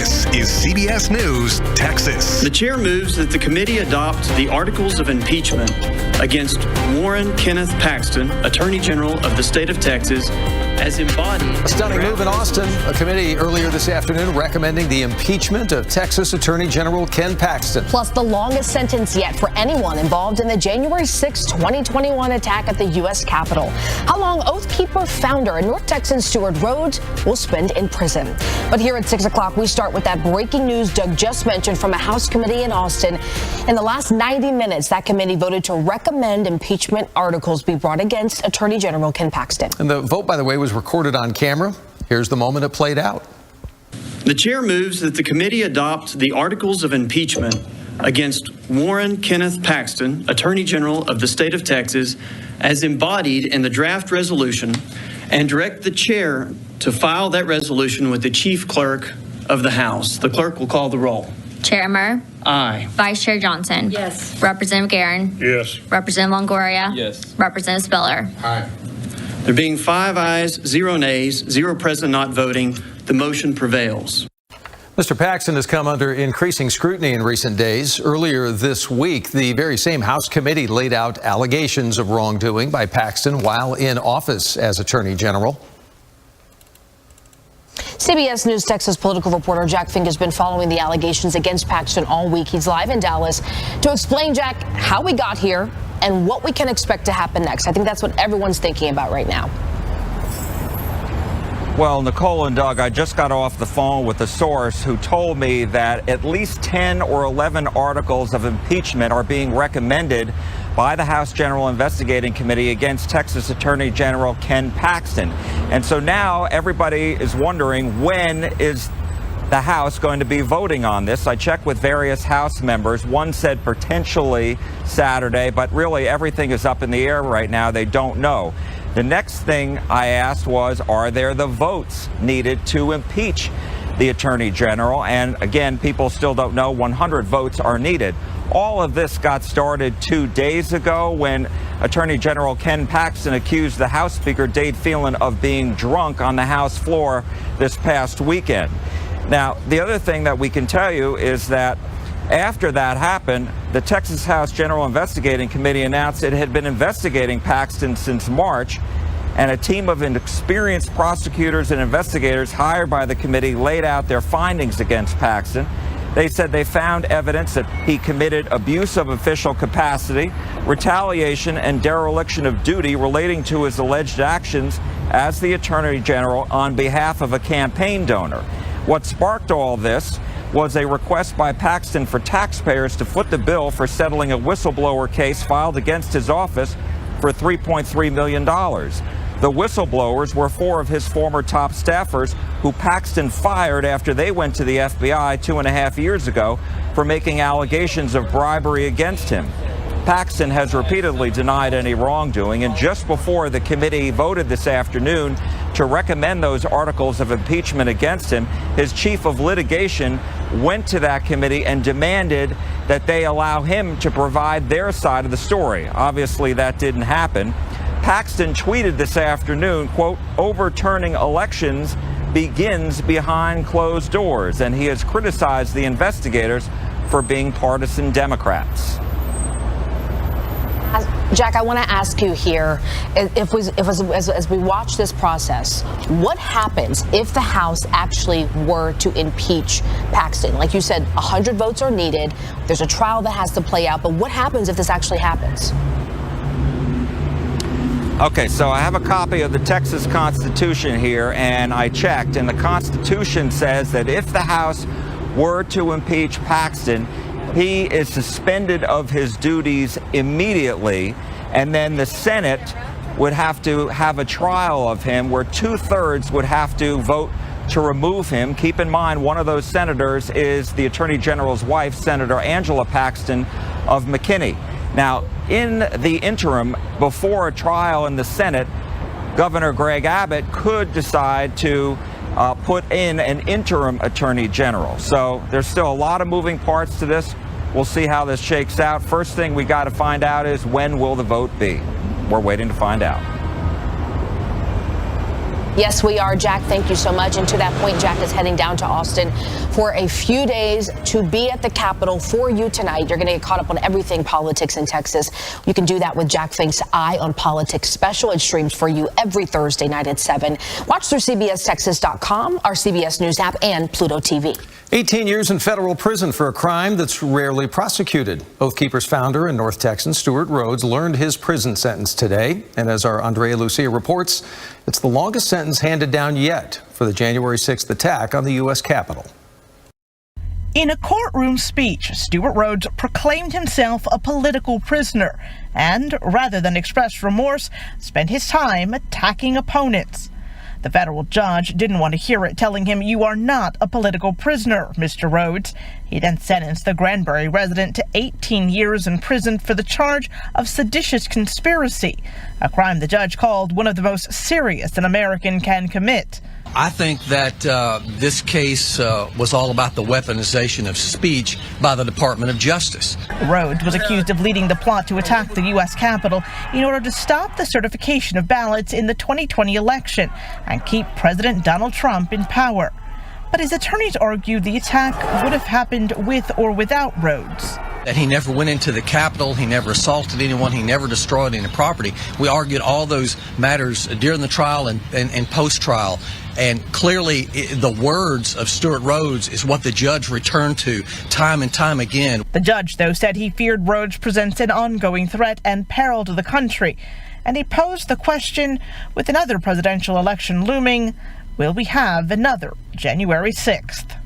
This is CBS News, Texas. The chair moves that the committee adopt the articles of impeachment against Warren Kenneth Paxton, Attorney General of the state of Texas, as embodied. A stunning move in Austin. A committee earlier this afternoon recommending the impeachment of Texas Attorney General Ken Paxton. Plus, the longest sentence yet for anyone involved in the January 6, 2021 attack at the U.S. Capitol. How long Oath Keeper founder and North Texan Stewart Rhodes will spend in prison. But here at 6 o'clock, we start with that breaking news Doug just mentioned from a House committee in Austin. In the last 90 minutes, that committee voted to recommend impeachment articles be brought against Attorney General Ken Paxton. And the vote, by the way, was recorded on camera. Here's the moment it played out. The chair moves that the committee adopt the articles of impeachment against Warren Kenneth Paxton, Attorney General of the state of Texas, as embodied in the draft resolution, and direct the chair to file that resolution with the chief clerk of the House. The clerk will call the roll. Chair Murr? Aye. Vice Chair Johnson? Yes. Representative Guerin? Yes. Representative Longoria? Yes. Representative Spiller? Aye. There being 5 ayes, 0 nays, 0 present not voting, the motion prevails. Mr. Paxton has come under increasing scrutiny in recent days. Earlier this week, the very same House committee laid out allegations of wrongdoing by Paxton while in office as Attorney General. CBS News Texas political reporter Jack Fink has been following the allegations against Paxton all week. He's live in Dallas to explain, Jack, how we got here and what we can expect to happen next. I think that's what everyone's thinking about right now. Well, Nicole and Doug, I just got off the phone with a source who told me that at least 10 or 11 articles of impeachment are being recommended by the House General Investigating Committee against Texas Attorney General Ken Paxton. And so now everybody is wondering, when is the House going to be voting on this? I checked with various House members. One said potentially Saturday, but really everything is up in the air right now. They don't know. The next thing I asked was, are there the votes needed to impeach the Attorney General? And again, people still don't know. 100 votes are needed. All of this got started 2 days ago when Attorney General Ken Paxton accused the House Speaker Dave Phelan of being drunk on the House floor this past weekend. Now, the other thing that we can tell you is that after that happened, the Texas House General Investigating Committee announced it had been investigating Paxton since March, and a team of experienced prosecutors and investigators hired by the committee laid out their findings against Paxton. They said they found evidence that he committed abuse of official capacity, retaliation, and dereliction of duty relating to his alleged actions as the Attorney General on behalf of a campaign donor. What sparked all this was a request by Paxton for taxpayers to foot the bill for settling a whistleblower case filed against his office for $3.3 million. The whistleblowers were 4 of his former top staffers who Paxton fired after they went to the FBI 2.5 years ago for making allegations of bribery against him. Paxton has repeatedly denied any wrongdoing, and just before the committee voted this afternoon to recommend those articles of impeachment against him, his chief of litigation went to that committee and demanded that they allow him to provide their side of the story. Obviously, that didn't happen. Paxton tweeted this afternoon, quote, "Overturning elections begins behind closed doors," and he has criticized the investigators for being partisan Democrats. Jack, I want to ask you here, as we watch this process, what happens if the House actually were to impeach Paxton? Like you said, 100 votes are needed. There's a trial that has to play out. But what happens if this actually happens? Okay, so I have a copy of the Texas Constitution here, and I checked, and the Constitution says that if the House were to impeach Paxton, he is suspended of his duties immediately, and then the Senate would have to have a trial of him where 2/3 would have to vote to remove him. Keep in mind, one of those senators is the Attorney General's wife, Senator Angela Paxton of McKinney. Now, in the interim, before a trial in the Senate, Governor Greg Abbott could decide to put in an interim Attorney General. So there's still a lot of moving parts to this. We'll see how this shakes out. First thing we got to find out is, when will the vote be? We're waiting to find out. Yes, we are, Jack. Thank you so much. And to that point, Jack is heading down to Austin for a few days to be at the Capitol for you tonight. You're going to get caught up on everything politics in Texas. You can do that with Jack Fink's Eye on Politics special. It streams for you every Thursday night at 7. Watch through CBSTexas.com, our CBS News app, and Pluto TV. 18 years in federal prison for a crime that's rarely prosecuted. Oath Keepers founder and North Texan Stuart Rhodes learned his prison sentence today. And as our Andrea Lucia reports, it's the longest sentence handed down yet for the January 6th attack on the U.S. Capitol. In a courtroom speech, Stuart Rhodes proclaimed himself a political prisoner and, rather than express remorse, spent his time attacking opponents. The federal judge didn't want to hear it, telling him, "You are not a political prisoner, Mr. Rhodes." He then sentenced the Granbury resident to 18 years in prison for the charge of seditious conspiracy, a crime the judge called one of the most serious an American can commit. I think that this case was all about the weaponization of speech by the Department of Justice. Rhodes was accused of leading the plot to attack the U.S. Capitol in order to stop the certification of ballots in the 2020 election and keep President Donald Trump in power. But his attorneys argue the attack would have happened with or without Rhodes. That he never went into the Capitol, he never assaulted anyone, he never destroyed any property. We argued all those matters during the trial and post-trial. And clearly, the words of Stuart Rhodes is what the judge returned to time and time again. The judge, though, said he feared Rhodes presents an ongoing threat and peril to the country. And he posed the question, with another presidential election looming, will we have another January 6th?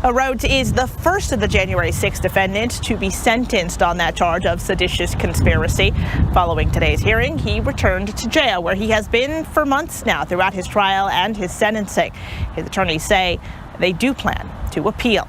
Rhodes is the first of the January 6th defendants to be sentenced on that charge of seditious conspiracy. Following today's hearing, he returned to jail, where he has been for months now throughout his trial and his sentencing. His attorneys say they do plan to appeal.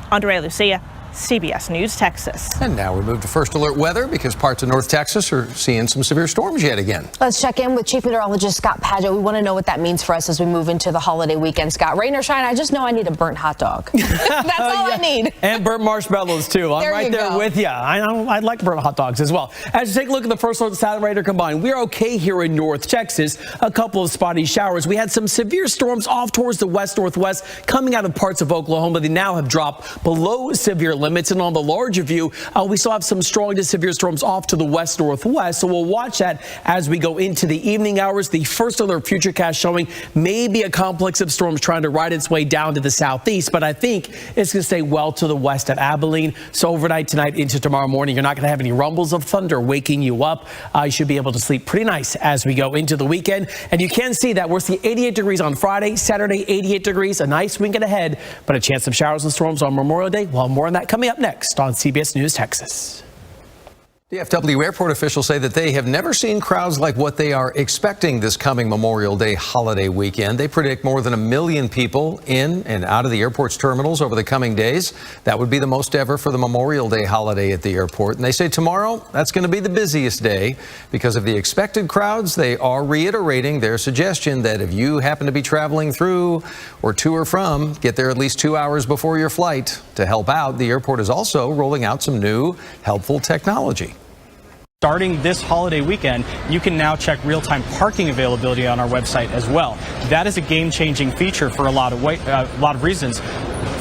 Andrea Lucia, CBS News, Texas. And now we move to first alert weather because parts of North Texas are seeing some severe storms yet again. Let's check in with Chief Meteorologist Scott Padgett. We want to know what that means for us as we move into the holiday weekend. Scott, rain or shine, I just know I need a burnt hot dog. That's all I need. And burnt marshmallows, too. I'm right there with you. I'd like burnt hot dogs as well. As you take a look at the first alert Saturday radar combined, we're okay here in North Texas. A couple of spotty showers. We had some severe storms off towards the west-northwest coming out of parts of Oklahoma. They now have dropped below severe limits. And on the larger view, we still have some strong to severe storms off to the west-northwest. So we'll watch that as we go into the evening hours. The first alert futurecast showing maybe a complex of storms trying to ride its way down to the southeast. But I think it's going to stay well to the west of Abilene. So overnight tonight into tomorrow morning, you're not going to have any rumbles of thunder waking you up. You should be able to sleep pretty nice as we go into the weekend. And you can see that we're seeing 88 degrees on Friday, Saturday, 88 degrees, a nice weekend ahead, but a chance of showers and storms on Memorial Day. Well, more on that coming up next on CBS News Texas. DFW airport officials say that they have never seen crowds like what they are expecting this coming Memorial Day holiday weekend. They predict more than 1 million people in and out of the airport's terminals over the coming days. That would be the most ever for the Memorial Day holiday at the airport. And they say tomorrow, that's going to be the busiest day because of the expected crowds. They are reiterating their suggestion that if you happen to be traveling through or to or from, get there at least 2 hours before your flight. To help out, the airport is also rolling out some new helpful technology. Starting this holiday weekend, you can now check real-time parking availability on our website as well. That is a game-changing feature for a lot of reasons.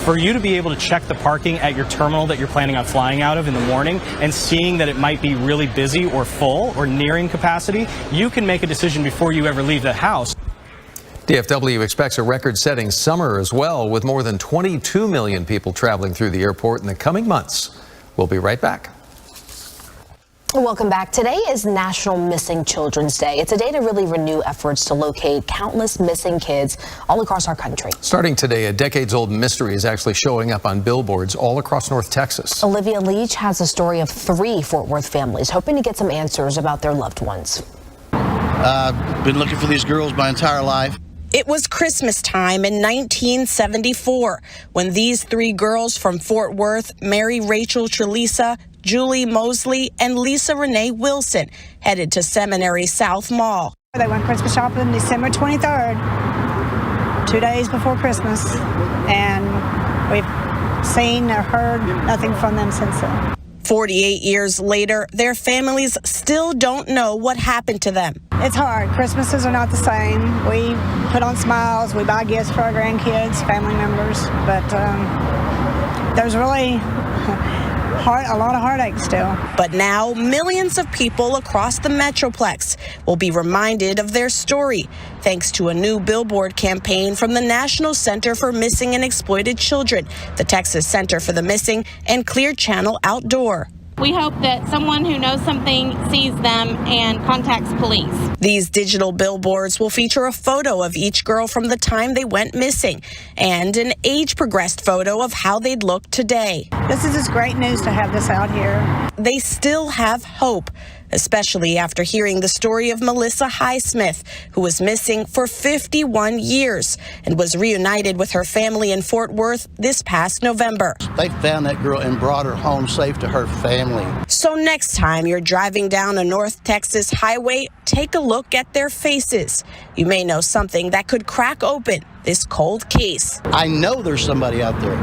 For you to be able to check the parking at your terminal that you're planning on flying out of in the morning and seeing that it might be really busy or full or nearing capacity, you can make a decision before you ever leave the house. DFW expects a record-setting summer as well, with more than 22 million people traveling through the airport in the coming months. We'll be right back. Welcome back. Today is National Missing Children's Day. It's a day to really renew efforts to locate countless missing kids all across our country. Starting today, a decades-old mystery is actually showing up on billboards all across North Texas. Olivia Leach has a story of 3 Fort Worth families hoping to get some answers about their loved ones. I've been looking for these girls my entire life. It was Christmas time in 1974 when these 3 girls from Fort Worth, Mary Rachel Trelisa, Julie Mosley, and Lisa Renee Wilson, headed to Seminary South Mall. They went Christmas shopping December 23rd, 2 days before Christmas, and we've seen or heard nothing from them since then. 48 years later, their families still don't know what happened to them. It's hard. Christmases are not the same. We put on smiles. We buy gifts for our grandkids, family members. But there's really a lot of heartache still. But now, millions of people across the Metroplex will be reminded of their story thanks to a new billboard campaign from the National Center for Missing and Exploited Children, the Texas Center for the Missing, and Clear Channel Outdoor. We hope that someone who knows something sees them and contacts police. These digital billboards will feature a photo of each girl from the time they went missing and an age-progressed photo of how they'd look today. This is just great news to have this out here. They still have hope, especially after hearing the story of Melissa Highsmith, who was missing for 51 years and was reunited with her family in Fort Worth this past November. They found that girl and brought her home safe to her family. So next time you're driving down a North Texas highway, take a look at their faces. You may know something that could crack open this cold case. I know there's somebody out there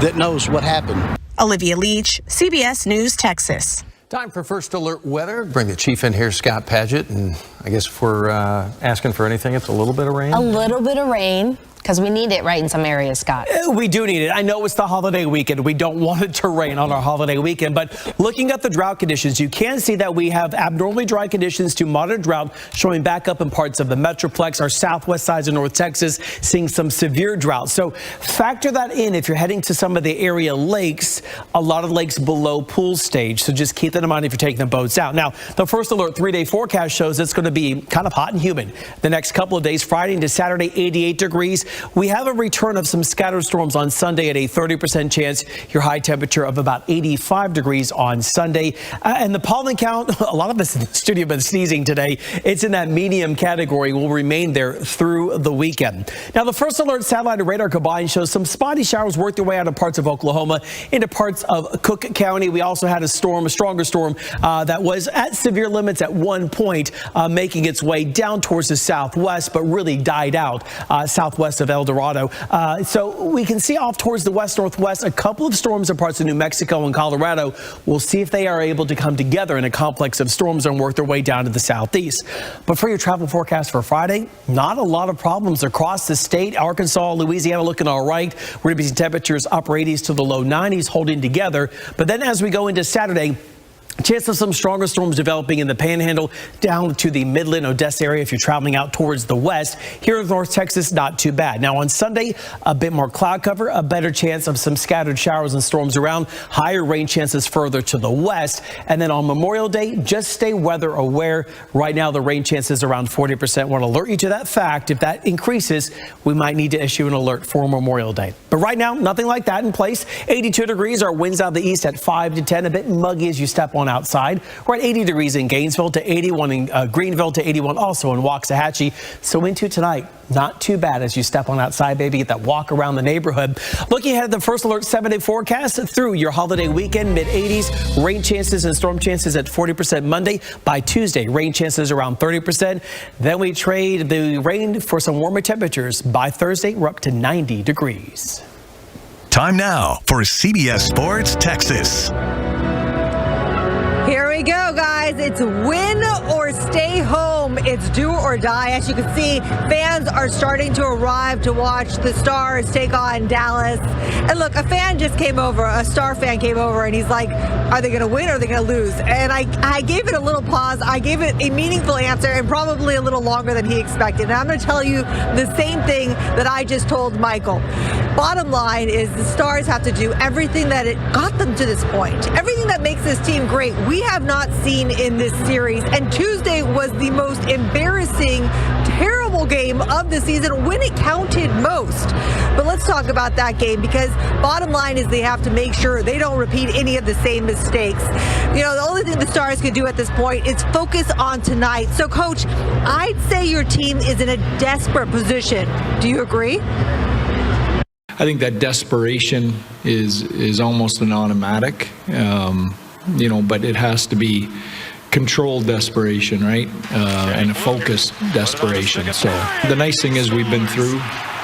that knows what happened. Olivia Leach, CBS News, Texas. Time for First Alert weather. Bring the chief in here, Scott Padgett. And I guess if we're asking for anything, it's a little bit of rain. A little bit of rain. Because we need it right in some areas, Scott. We do need it. I know it's the holiday weekend. We don't want it to rain on our holiday weekend. But looking at the drought conditions, you can see that we have abnormally dry conditions to moderate drought showing back up in parts of the Metroplex, our southwest sides of North Texas, seeing some severe drought. So factor that in if you're heading to some of the area lakes, a lot of lakes below pool stage. So just keep that in mind if you're taking the boats out. Now, the First Alert 3-day forecast shows it's going to be kind of hot and humid the next couple of days. Friday into Saturday, 88 degrees. We have a return of some scattered storms on Sunday at a 30% chance. Your high temperature of about 85 degrees on Sunday. And the pollen count, a lot of us in the studio have been sneezing today. It's in that medium category, will remain there through the weekend. Now, the First Alert satellite and radar combined shows some spotty showers work their way out of parts of Oklahoma into parts of Cook County. We also had a stronger storm that was at severe limits at one point, making its way down towards the southwest, but really died out southwest of El Dorado. So we can see off towards the west-northwest a couple of storms in parts of New Mexico and Colorado. We'll see if they are able to come together in a complex of storms and work their way down to the southeast. But for your travel forecast for Friday, not a lot of problems across the state. Arkansas, Louisiana looking all right. We're going to be seeing temperatures upper 80s to the low 90s holding together. But then as we go into Saturday, chance of some stronger storms developing in the Panhandle down to the Midland, Odessa area if you're traveling out towards the west. Here in North Texas, not too bad. Now on Sunday, a bit more cloud cover, a better chance of some scattered showers and storms around, higher rain chances further to the west. And then on Memorial Day, just stay weather aware. Right now, the rain chances around 40%. Want to alert you to that fact. If that increases, we might need to issue an alert for Memorial Day. But right now, nothing like that in place. 82 degrees, our winds out of the east at 5 to 10, a bit muggy as you step on outside. We're at 80 degrees in Gainesville to 81 in Greenville to 81 also in Waxahachie. So into tonight, not too bad as you step on outside, baby, get that walk around the neighborhood. Looking ahead at the First Alert 7-day forecast through your holiday weekend, mid-80s, rain chances and storm chances at 40% Monday. By Tuesday, rain chances around 30%. Then we trade the rain for some warmer temperatures. By Thursday, we're up to 90 degrees. Time now for CBS Sports Texas. Here we go, guys. It's win or stay home. It's do or die. As you can see, fans are starting to arrive to watch the Stars take on Dallas. And look, a fan just came over, a Star fan came over, and he's like, are they going to win or are they going to lose? And I gave it a little pause. I gave it a meaningful answer and probably a little longer than he expected. And I'm going to tell you the same thing that I just told Michael. Bottom line is the Stars have to do everything that it got them to this point. Everything that makes this team great, we have not seen in this series. And Tuesday was the most embarrassing, terrible game of the season when it counted most. But let's talk about that game, because bottom line is they have to make sure they don't repeat any of the same mistakes. You know, the only thing the Stars can do at this point is focus on tonight. So, Coach, I'd say your team is in a desperate position. Do you agree? I think that desperation is almost an automatic, you know, but it has to be controlled desperation, right? And a focused desperation. So the nice thing is we've been through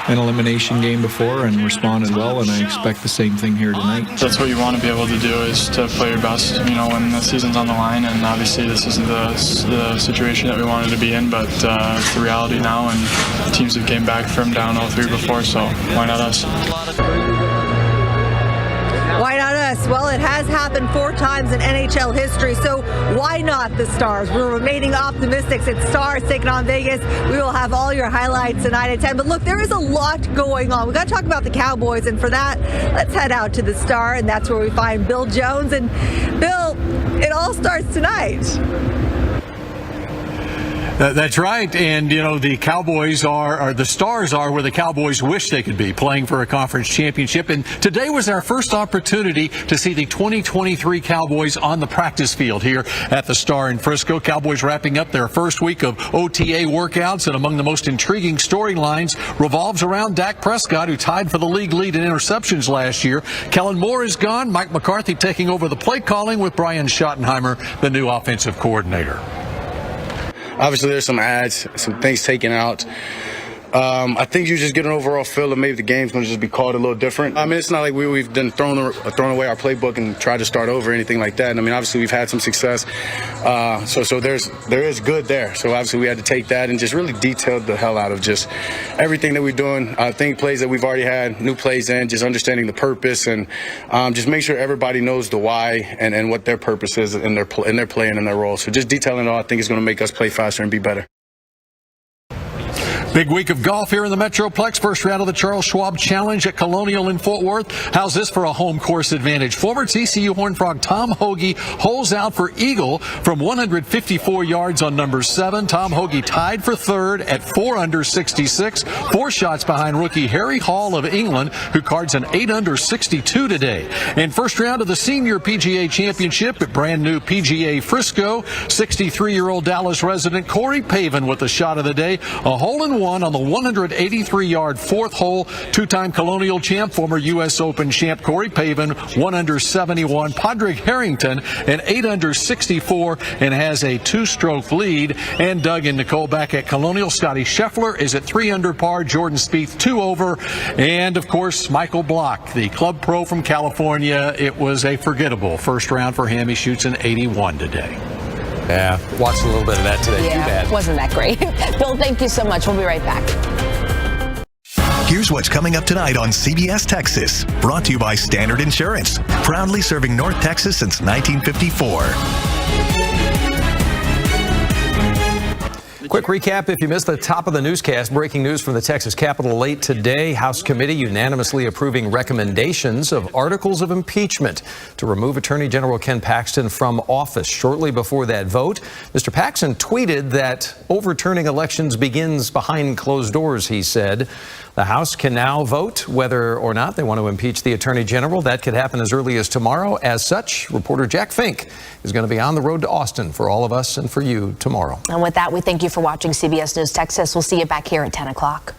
an elimination game before and responded well, and I expect the same thing here tonight. That's what you want to be able to do, is to play your best, when the season's on the line, and obviously this isn't the situation that we wanted to be in, but it's the reality now, and teams have came back from down 0-3 before, so why not us? Why not us? Well, it has happened 4 times in NHL history, so why not the Stars? We're remaining optimistic. It's Stars taking on Vegas. We will have all your highlights tonight at 10. But look, there is a lot going on. We got to talk about the Cowboys, and for that, let's head out to the Star, and that's where we find Bill Jones. And Bill, it all starts tonight. That's right. And, the Cowboys or the Stars are where the Cowboys wish they could be, playing for a conference championship. And today was our first opportunity to see the 2023 Cowboys on the practice field here at the Star in Frisco. Cowboys wrapping up their first week of OTA workouts, and among the most intriguing storylines revolves around Dak Prescott, who tied for the league lead in interceptions last year. Kellen Moore is gone. Mike McCarthy taking over the play calling with Brian Schottenheimer, the new offensive coordinator. Obviously, there's some ads, some things taken out. I think you just get an overall feel of maybe the game's going to just be called a little different. I mean, it's not like we've done thrown away our playbook and tried to start over or anything like that. And I mean, obviously, we've had some success. So there is good there. So obviously, we had to take that and just really detail the hell out of just everything that we're doing. I think plays that we've already had, new plays in, just understanding the purpose, and just make sure everybody knows the why and what their purpose is in their play and in their role. So just detailing it all, I think, is going to make us play faster and be better. Big week of golf here in the Metroplex. First round of the Charles Schwab Challenge at Colonial in Fort Worth. How's this for a home course advantage? Former TCU Horned Frog Tom Hoagie holes out for eagle from 154 yards on number 7. Tom Hoagie tied for third at 4 under 66. 4 shots behind rookie Harry Hall of England, who cards an 8 under 62 today. And first round of the Senior PGA Championship at brand new PGA Frisco. 63-year-old Dallas resident Corey Pavin with the shot of the day. A hole-in-one on the 183-yard 4th hole. 2-time Colonial champ, former U.S. Open champ Corey Pavin, 1 under 71. Padraig Harrington, an 8 under 64, and has a 2-stroke lead. And Doug and Nicole back at Colonial. Scotty Scheffler is at 3 under par. Jordan Spieth 2 over. And, of course, Michael Block, the club pro from California. It was a forgettable first round for him. He shoots an 81 today. Yeah, watched a little bit of that today. Yeah, Too bad. Wasn't that great? Bill, thank you so much. We'll be right back. Here's what's coming up tonight on CBS Texas. Brought to you by Standard Insurance. Proudly serving North Texas since 1954. Quick recap if you missed the top of the newscast. Breaking news from the Texas Capitol late today. House committee unanimously approving recommendations of articles of impeachment to remove Attorney General Ken Paxton from office. Shortly before that vote, Mr. Paxton tweeted that overturning elections begins behind closed doors, he said. The House can now vote whether or not they want to impeach the Attorney General. That could happen as early as tomorrow. As such, reporter Jack Fink is going to be on the road to Austin for all of us and for you tomorrow. And with that, we thank you for watching CBS News Texas. We'll see you back here at 10 o'clock.